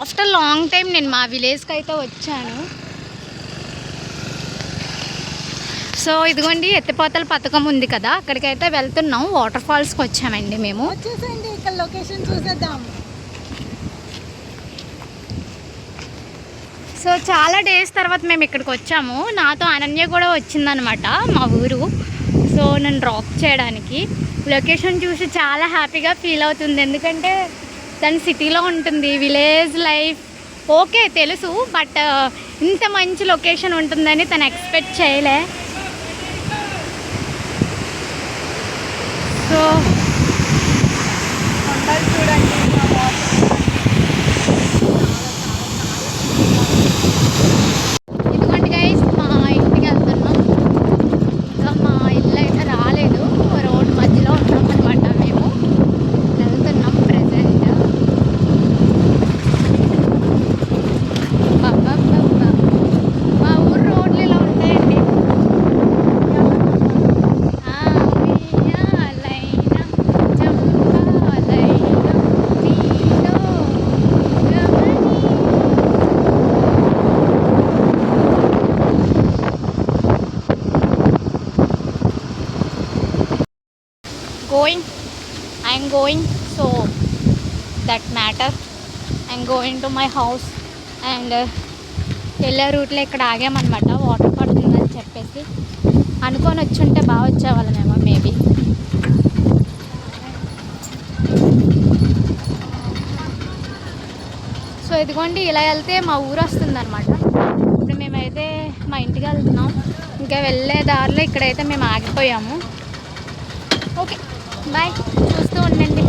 After long time నేను మా విలేజ్కి అయితే వచ్చాను. సో ఇదిగోండి ఎత్తిపోతల పథకం ఉంది కదా, అక్కడికైతే వెళ్తున్నాం. వాటర్ ఫాల్స్కి వచ్చామండి మేము. వచ్చేసండి ఇక్కడ లొకేషన్ చూసేద్దాం. సో చాలా డేస్ తర్వాత మేము ఇక్కడికి వచ్చాము. నాతో అనన్య కూడా వచ్చిందనమాట మా ఊరు. సో నన్ను డ్రాప్ చేయడానికి. లొకేషన్ చూసి చాలా హ్యాపీగా ఫీల్ అవుతుంది. ఎందుకంటే తను సిటీలో ఉంటుంది. విలేజ్ లైఫ్ ఓకే తెలుసు, బట్ ఇంత మంచి లొకేషన్ ఉంటుందని తను ఎక్స్పెక్ట్ చేయలే. సో చూడండి ఇదిగోండి గైస్, మా ఇంటికి వెళ్తున్నాం. ఇంకా మా ఇల్లు అయితే రాలేదు, రోడ్ మధ్యలో ఉన్నాం అనమాట. మేము వెళ్తున్నాం ప్రజెంట్. మా ఊరు రోడ్లు ఇలా ఉంటాయండి. I'm going, so that matter. I'm going to my house and వెళ్ళే రూట్లో ఇక్కడ ఆగామన్నమాట. వాటర్ పడుతుందని చెప్పేసి అనుకొని వచ్చుంటే బాగా వచ్చేవాళ్ళమేమో మేబీ. సో ఇదిగోండి ఇలా వెళ్తే మా ఊరు వస్తుంది అనమాట. ఇప్పుడు మేమైతే మా ఇంటికి వెళ్తున్నాం. ఇంకా వెళ్ళే దారిలో ఇక్కడైతే మేము ఆగిపోయాము. ఓకే బాయ్, చూస్తూ ఉండండి.